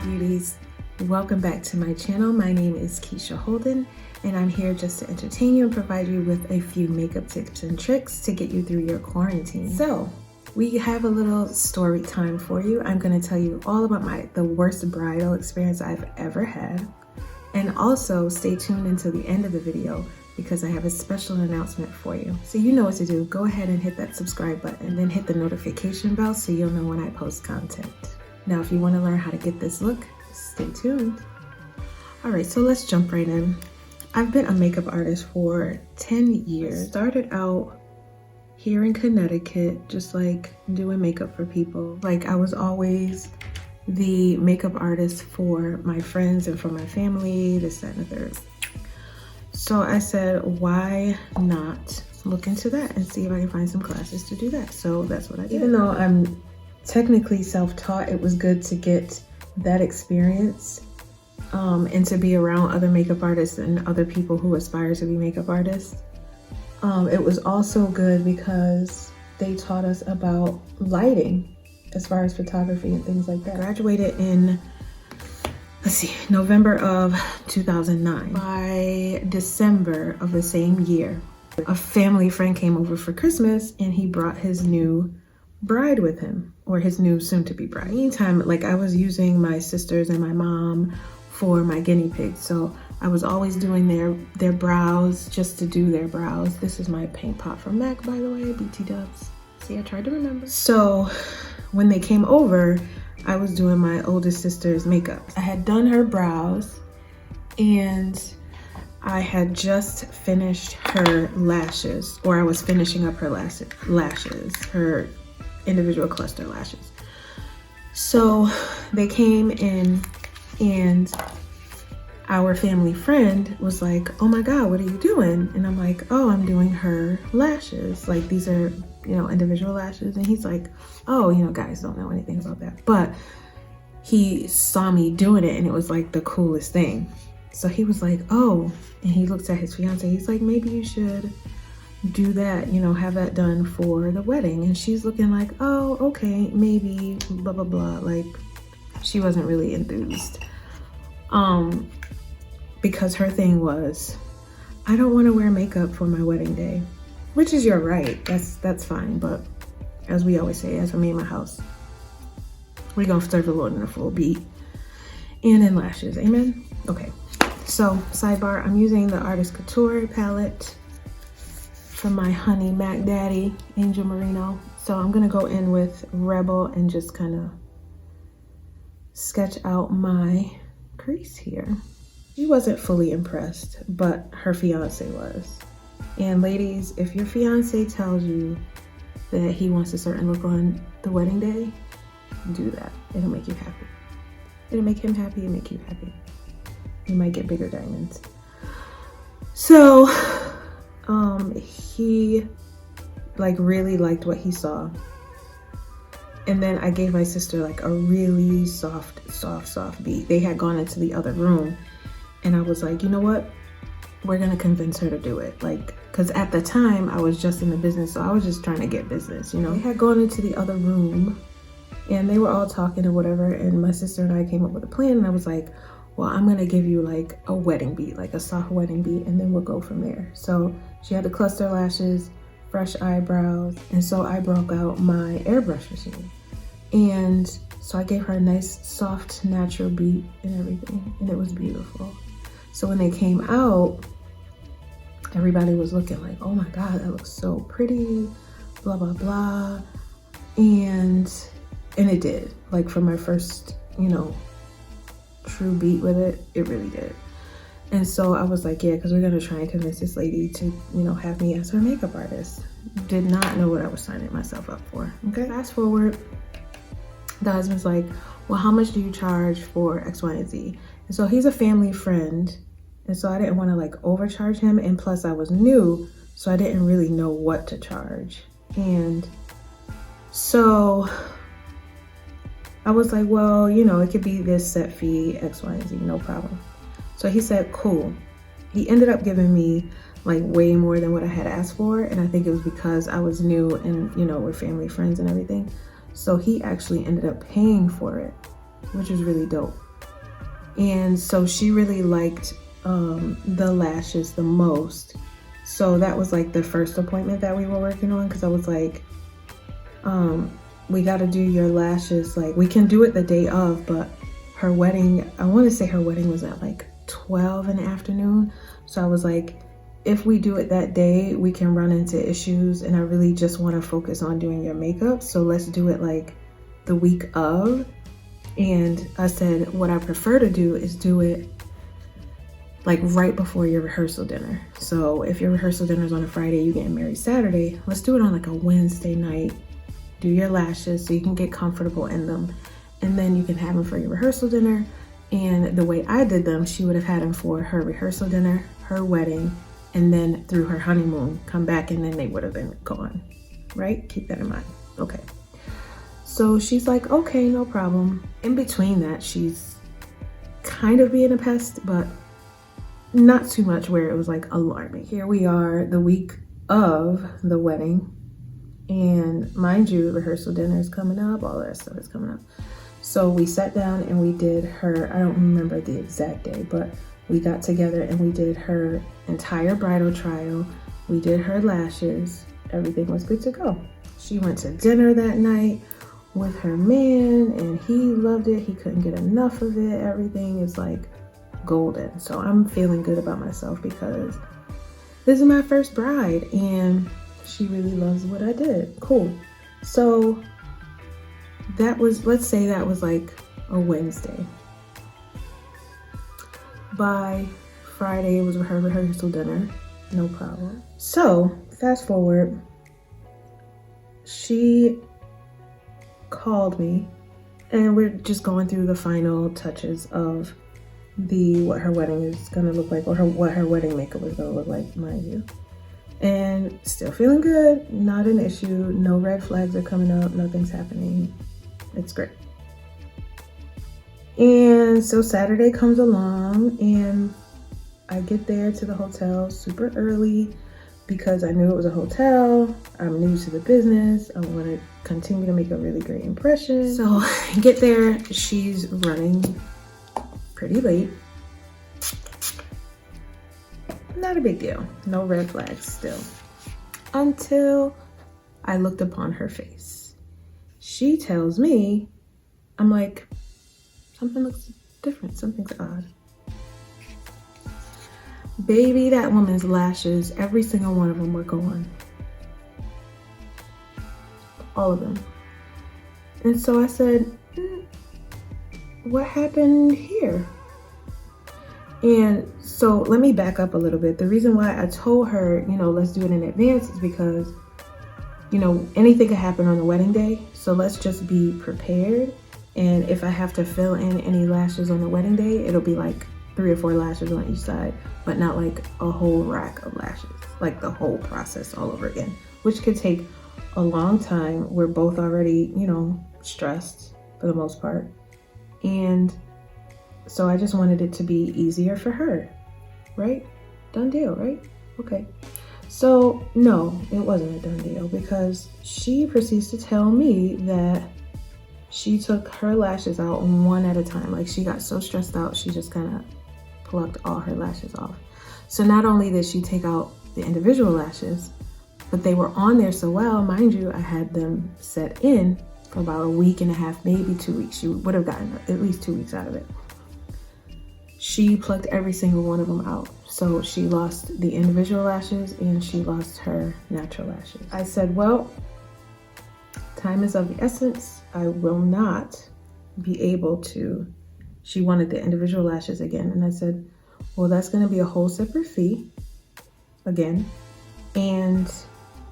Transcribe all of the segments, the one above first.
Beauties, welcome back to my channel. My name is Keisha Holden and I'm here just to entertain you and provide you with a few makeup tips and tricks to get you through your quarantine. So we have a little story time for you. I'm going to tell you all about the worst bridal experience I've ever had, and also stay tuned until the end of the video because I have a special announcement for you. So you know what to do. Go ahead and hit that subscribe button and then hit the notification bell so you'll know when I post content. Now, if you want to learn how to get this look, stay tuned. All right, so let's jump right in. I've been a makeup artist for 10 years. Started out here in Connecticut, just like doing makeup for people. Like I was always the makeup artist for my friends and for my family, this, that, and the third. So I said, why not look into that and see if I can find some classes to do that? So that's what I did. Even though I'm technically self-taught, it was good to get that experience and to be around other makeup artists and other people who aspire to be makeup artists. It was also good because they taught us about lighting as far as photography and things like that. I graduated in, let's see, November of 2009. By December of the same year, a family friend came over for Christmas and he brought his new bride with him, or his new soon-to-be bride. Meantime, like I was using my sisters and my mom for my guinea pigs, so I was always doing their brows just to do their brows. This is my paint pot from MAC, by the way, BT dubs. See, I tried to remember. So when they came over, I was doing my oldest sister's makeup. I had done her brows and I had just finished her lashes, or I was finishing up her lashes, her individual cluster lashes. So they came in and our family friend was like, oh my God, what are you doing? And I'm like, oh, I'm doing her lashes. Like these are, you know, individual lashes. And he's like, oh, you know, guys don't know anything about that. But he saw me doing it and it was like the coolest thing. So he was like, oh, and he looked at his fiance. He's like, maybe you should do that, you know, have that done for the wedding. And she's looking like, oh, okay, maybe, blah, blah, blah. Like she wasn't really enthused. Because her thing was, I don't want to wear makeup for my wedding day, which is your right. That's fine. But as we always say, as for me in my house, we're going to serve the Lord in a full beat and in lashes. Amen. Okay. So sidebar, I'm using the Artist Couture palette from my honey Mac Daddy, Angel Merino. So I'm going to go in with Rebel and just kind of sketch out my crease here. She wasn't fully impressed, but her fiance was. And ladies, if your fiance tells you that he wants a certain look on the wedding day, do that. It'll make you happy. It'll make him happy and make you happy. You might get bigger diamonds. So he like really liked what he saw. And then I gave my sister like a really soft beat. They had gone into the other room and I was like, you know what? We're gonna convince her to do it. Like, cause at the time I was just in the business, so I was just trying to get business, you know? They had gone into the other room and they were all talking or whatever. And my sister and I came up with a plan and I was like, well, I'm gonna give you like a wedding beat, like a soft wedding beat, and then we'll go from there. So she had the cluster lashes, fresh eyebrows, and so I broke out my airbrush machine. And so I gave her a nice, soft, natural beat and everything, and it was beautiful. So when they came out, everybody was looking like, oh my God, that looks so pretty, blah, blah, blah. And it did. Like for my first, you know, true beat with it, it really did. And so I was like, yeah, because we're gonna try and convince this lady to, you know, have me as her makeup artist. Did not know what I was signing myself up for. Okay, fast forward, the husband's like, well, how much do you charge for X, Y, and Z? And so he's a family friend, and so I didn't want to like overcharge him, and plus I was new, so I didn't really know what to charge. And so I was like, well, you know, it could be this set fee, X, Y, and Z, no problem. So he said, cool. He ended up giving me like way more than what I had asked for. And I think it was because I was new and, you know, we're family friends and everything. So he actually ended up paying for it, which was really dope. And so she really liked the lashes the most. So that was like the first appointment that we were working on, because I was like, we got to do your lashes, like we can do it the day of, but her wedding, I want to say her wedding was at like 12 in the afternoon. So I was like, if we do it that day, we can run into issues, and I really just want to focus on doing your makeup, so let's do it like the week of. And I said, what I prefer to do is do it like right before your rehearsal dinner. So if your rehearsal dinner is on a Friday, you getting married Saturday, let's do it on like a Wednesday night. Do your lashes so you can get comfortable in them, and then you can have them for your rehearsal dinner. And the way I did them, she would have had them for her rehearsal dinner, her wedding, and then through her honeymoon, come back, and then they would have been gone, right? Keep that in mind. Okay. So she's like, okay, no problem. In between that, she's kind of being a pest, but not too much where it was like alarming. Here we are the week of the wedding, and mind you, rehearsal dinner is coming up, all that stuff is coming up. So we sat down and we did her, I don't remember the exact day, but we got together and we did her entire bridal trial. We did her lashes. Everything was good to go. She went to dinner that night with her man, and he loved it. He couldn't get enough of it. Everything is like golden. So I'm feeling good about myself because this is my first bride and she really loves what I did. Cool. So that was, let's say that was like a Wednesday. By Friday, it was her rehearsal dinner. No problem. So fast forward, she called me and we're just going through the final touches of what her wedding is gonna look like, or what her wedding makeup is gonna look like, mind you. And still feeling good, not an issue, no red flags are coming up, nothing's happening. It's great. And so Saturday comes along and I get there to the hotel super early because I knew it was a hotel. I'm new to the business. I want to continue to make a really great impression. So I get there, she's running pretty late. Not a big deal. No red flags still. Until I looked upon her face. She tells me, I'm like, something looks different, something's odd. Baby, that woman's lashes, every single one of them were gone. All of them. And so I said, what happened here? And so let me back up a little bit. The reason why I told her, let's do it in advance is because, anything could happen on the wedding day. So let's just be prepared. And if I have to fill in any lashes on the wedding day, it'll be like 3 or 4 lashes on each side, but not like a whole rack of lashes, like the whole process all over again, which could take a long time. We're both already, stressed for the most part. And so I just wanted it to be easier for her, right? Done deal, right? Okay. So no, it wasn't a done deal because she proceeds to tell me that she took her lashes out one at a time. Like she got so stressed out, she just kind of plucked all her lashes off. So not only did she take out the individual lashes, but they were on there so well. Mind you, I had them set in for about a week and a half, maybe 2 weeks. She would have gotten at least 2 weeks out of it. She plucked every single one of them out. So she lost the individual lashes and she lost her natural lashes. I said, well, time is of the essence. I will not be able to. She wanted the individual lashes again. And I said, well, that's going to be a whole separate fee again. And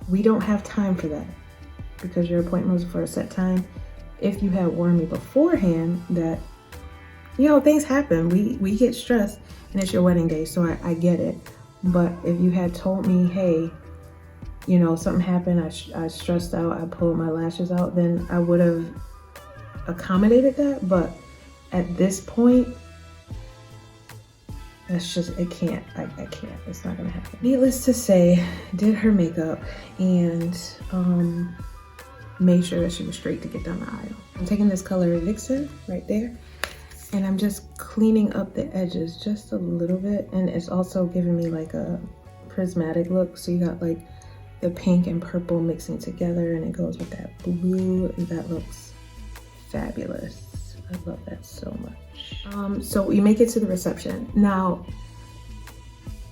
we don't have time for that because your appointment was for a set time. If you had warned me beforehand that, things happen. We get stressed and it's your wedding day. So I get it. But if you had told me, hey, something happened, I stressed out, I pulled my lashes out, then I would have accommodated that. But at this point, that's just, I can't, it's not gonna happen. Needless to say, did her makeup and made sure that she was straight to get down the aisle. I'm taking this color Vixen right there, And I'm just cleaning up the edges just a little bit, and it's also giving me like a prismatic look. So you got like the pink and purple mixing together, and it goes with that blue, and that looks fabulous. I love that so much. So we make it to the reception. Now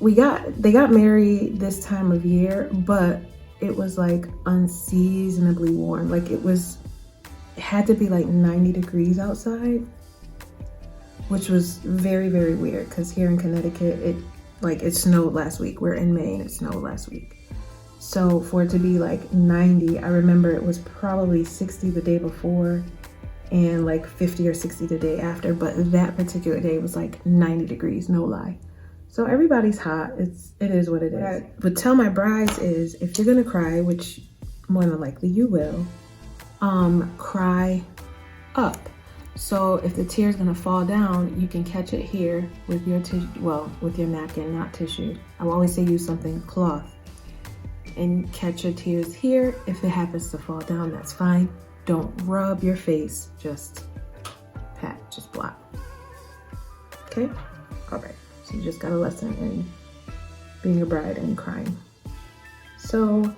they got married this time of year, but it was like unseasonably warm. Like it had to be like 90 degrees outside, which was very, very weird because here in Connecticut, it snowed last week. We're in May and it snowed last week. So for it to be like 90, I remember it was probably 60 the day before and like 50 or 60 the day after, but that particular day was like 90 degrees, no lie. So everybody's hot. It is what it is. What I would tell my brides is, if you're gonna cry, which more than likely you will, cry up. So if the tear's gonna fall down, you can catch it here with your with your napkin, not tissue. I will always say use something, cloth, and catch your tears here. If it happens to fall down, that's fine. Don't rub your face, just pat, just blot. Okay, all right. So you just got a lesson in being a bride and crying. So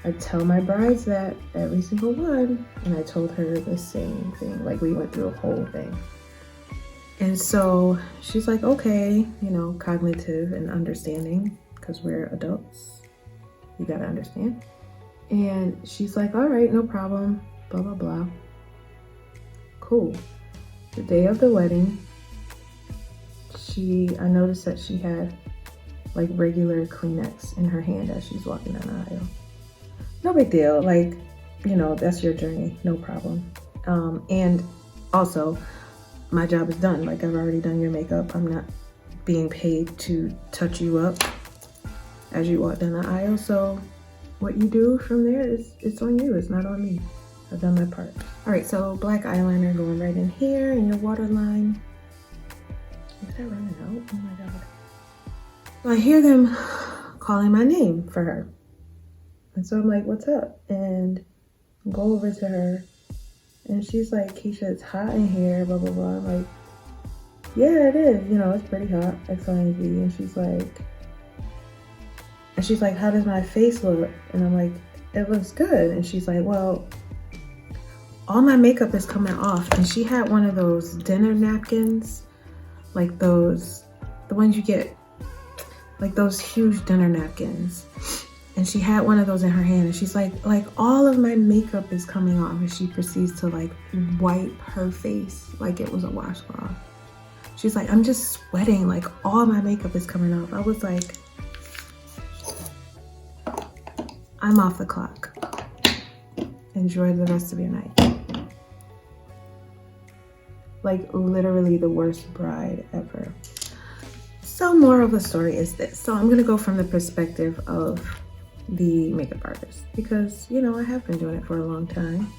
I tell my brides that, every single one, and I told her the same thing. Like we went through a whole thing. And so she's like, okay, you know, cognitive and understanding, because we're adults. You gotta understand. And she's like, all right, no problem, blah, blah, blah. Cool. The day of the wedding, I noticed that she had like regular Kleenex in her hand as she's walking down the aisle. No big deal, like, you know, that's your journey, no problem. And also, my job is done. Like, I've already done your makeup. I'm not being paid to touch you up as you walk down the aisle. So what you do from there it's on you, it's not on me. I've done my part. All right, so black eyeliner going right in here, and your waterline. Is that running out? Oh my God. So I hear them calling my name for her. And so I'm like, what's up? And I go over to her and she's like, Keisha, it's hot in here, blah, blah, blah. I'm like, yeah, it is. You know, it's pretty hot, X, Y, and Z. And she's like, how does my face look? And I'm like, it looks good. And she's like, well, all my makeup is coming off. And she had one of those dinner napkins, like the ones you get, like those huge dinner napkins. And she had one of those in her hand, and she's like all of my makeup is coming off, and she proceeds to like wipe her face like it was a washcloth. She's like, I'm just sweating, like all my makeup is coming off. I was like, I'm off the clock. Enjoy the rest of your night. Like literally the worst bride ever. So moral of the story is this. So I'm gonna go from the perspective of the makeup artist, because you know I have been doing it for a long time,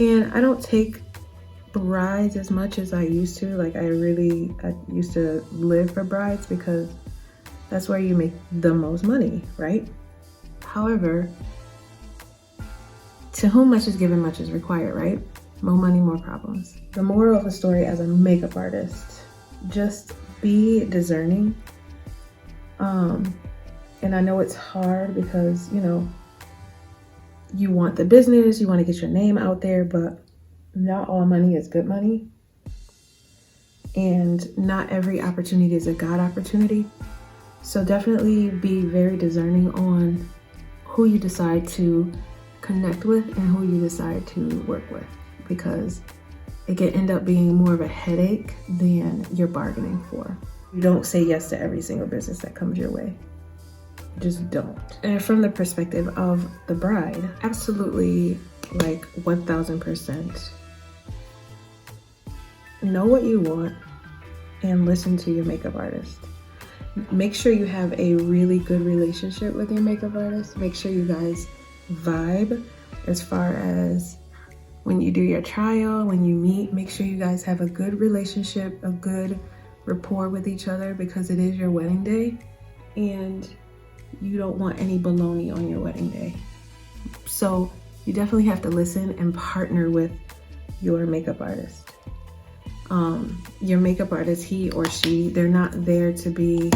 and I don't take brides as much as I used to. Like I used to live for brides because that's where you make the most money, right? However, to whom much is given, much is required, right? More money, more problems. The moral of the story as a makeup artist, just be discerning. And I know it's hard because, you know, you want the business, you want to get your name out there, but not all money is good money. And not every opportunity is a God opportunity. So definitely be very discerning on who you decide to connect with and who you decide to work with, because it can end up being more of a headache than you're bargaining for. You don't say yes to every single business that comes your way. Just don't. And from the perspective of the bride, absolutely, like 1000%. Know what you want and listen to your makeup artist. Make sure you have a really good relationship with your makeup artist. Make sure you guys vibe as far as when you do your trial, when you meet. Make sure you guys have a good relationship, a good rapport with each other, because it is your wedding day and you don't want any baloney on your wedding day. So you definitely have to listen and partner with your makeup artist. your makeup artist, he or she, they're not there to be,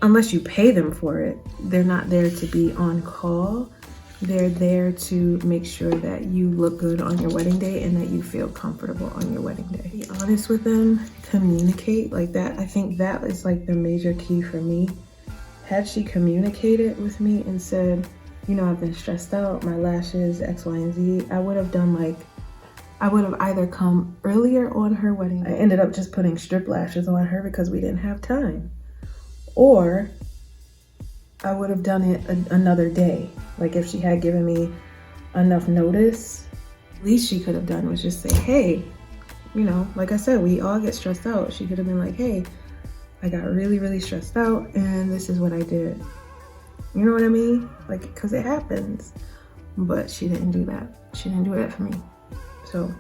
unless you pay them for it, they're not there to be on call. They're there to make sure that you look good on your wedding day and that you feel comfortable on your wedding day. Be honest with them, communicate like that. I think that is like the major key for me. Had she communicated with me and said, you know, I've been stressed out, my lashes, X, Y, and Z, I would have done like, I would have either come earlier on her wedding day. I ended up just putting strip lashes on her because we didn't have time. Or I would have done it another day. Like if she had given me enough notice, at least she could have done was just say, hey, you know, like I said, we all get stressed out. She could have been like, hey, I got really, really stressed out and this is what I did. You know what I mean? Like, cause it happens, but she didn't do that. She didn't do that for me. So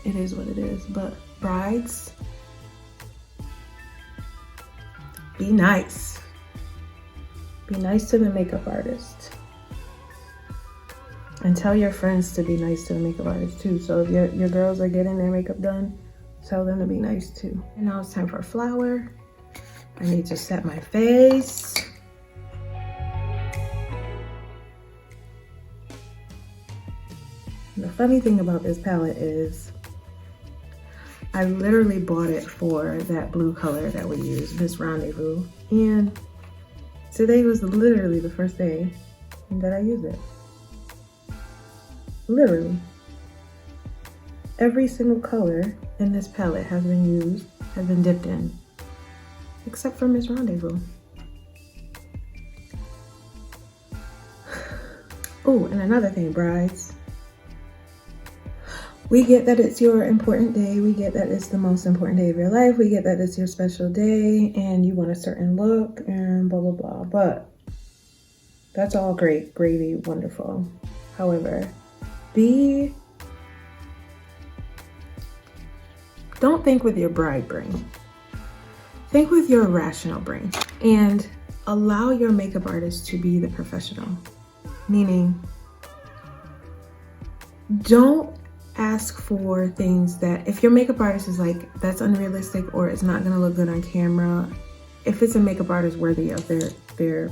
it is what it is. But brides, be nice. Be nice to the makeup artist. And tell your friends to be nice to the makeup artist too. So if your girls are getting their makeup done, tell them to be nice too. And now it's time for flower. I need to set my face. The funny thing about this palette is I literally bought it for that blue color that we use, Miss Rendezvous. And today was literally the first day that I used it. Literally. Every single color in this palette has been used, has been dipped in, except for Miss Rendezvous. Oh, and another thing, brides. We get that it's your important day. We get that it's the most important day of your life. We get that it's your special day and you want a certain look and blah, blah, blah. But that's all great, gravy, wonderful. However, don't think with your bride brain. Think with your rational brain and allow your makeup artist to be the professional. Meaning, don't ask for things that, if your makeup artist is like, that's unrealistic or it's not gonna look good on camera, if it's a makeup artist worthy of they're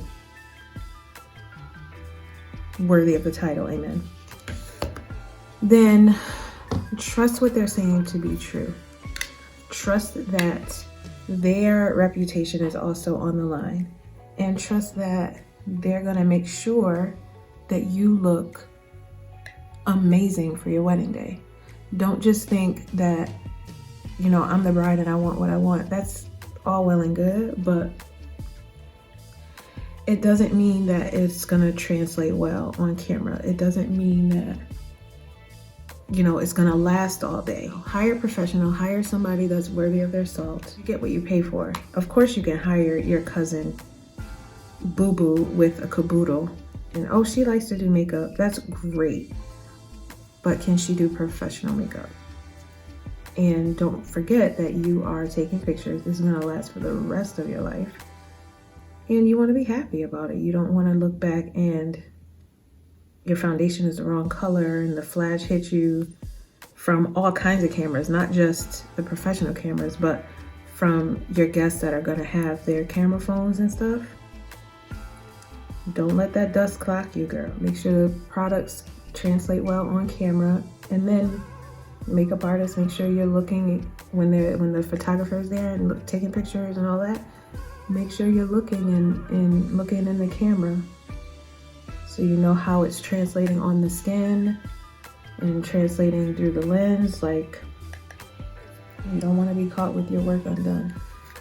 worthy of the title, amen, then trust what they're saying to be true. Trust that their reputation is also on the line, and trust that they're gonna make sure that you look amazing for your wedding day. Don't just think that, you know, I'm the bride and I want what I want. That's all well and good, but it doesn't mean that it's gonna translate well on camera. It doesn't mean that, you know, it's gonna last all day. Hire a professional, hire somebody that's worthy of their salt. You get what you pay for. Of course you can hire your cousin boo-boo with a caboodle and, oh, she likes to do makeup. That's great. But can she do professional makeup? And don't forget that you are taking pictures. This is gonna last for the rest of your life. And you wanna be happy about it. You don't wanna look back and your foundation is the wrong color and the flash hits you from all kinds of cameras, not just the professional cameras, but from your guests that are gonna have their camera phones and stuff. Don't let that dust clock you, girl. Make sure the products translate well on camera, and then makeup artists, make sure you're looking when the photographer's there and taking pictures and all that. Make sure you're looking and looking in the camera, so you know how it's translating on the skin and translating through the lens. Like, you don't want to be caught with your work undone.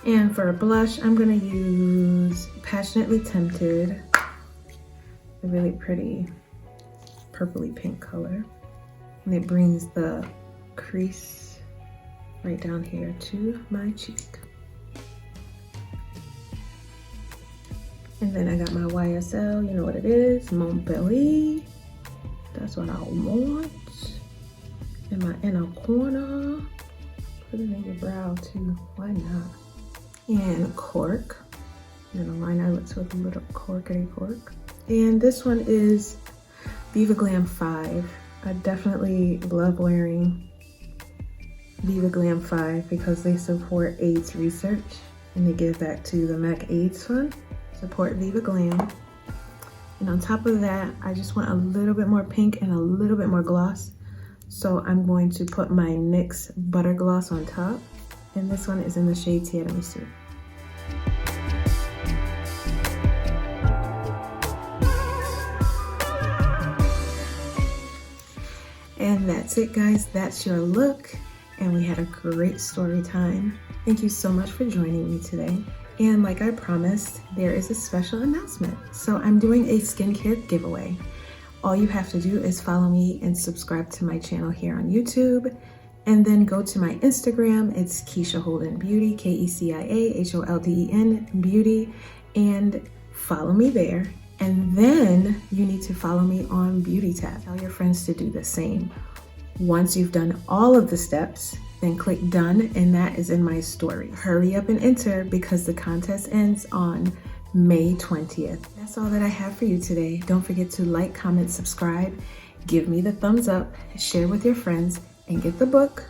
And for a blush, I'm gonna use Passionately Tempted, a really pretty purpley pink color, and it brings the crease right down here to my cheek. And then I got my YSL, you know what it is, Montbellier. That's what I want. And my inner corner. Put it in your brow too, why not? And cork. And a line our lips with a little corkety cork. And this one is Viva Glam 5. I definitely love wearing Viva Glam 5 because they support AIDS research and they give back to the Mac AIDS Fund. Support Viva Glam. And on top of that, I just want a little bit more pink and a little bit more gloss. So I'm going to put my NYX Butter Gloss on top. And this one is in the shade Tiramisu. And that's it, guys. That's your look. And we had a great story time. Thank you so much for joining me today. And like I promised, there is a special announcement. So I'm doing a skincare giveaway. All you have to do is follow me and subscribe to my channel here on YouTube. And then go to my Instagram. It's Keisha Holden Beauty, KeCiaHolden Beauty. And follow me there. And then you need to follow me on Beauty tab. Tell your friends to do the same. Once you've done all of the steps, then click done, and that is in my story. Hurry up and enter because the contest ends on May 20th. That's all that I have for you today. Don't forget to like, comment, subscribe, give me the thumbs up, share with your friends, and get the book.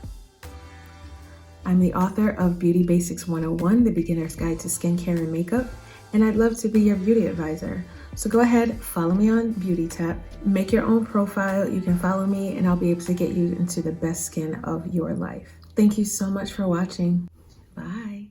I'm the author of Beauty Basics 101, The Beginner's Guide to Skincare and Makeup, and I'd love to be your beauty advisor. So go ahead, follow me on Beauty tab, make your own profile. You can follow me and I'll be able to get you into the best skin of your life. Thank you so much for watching. Bye.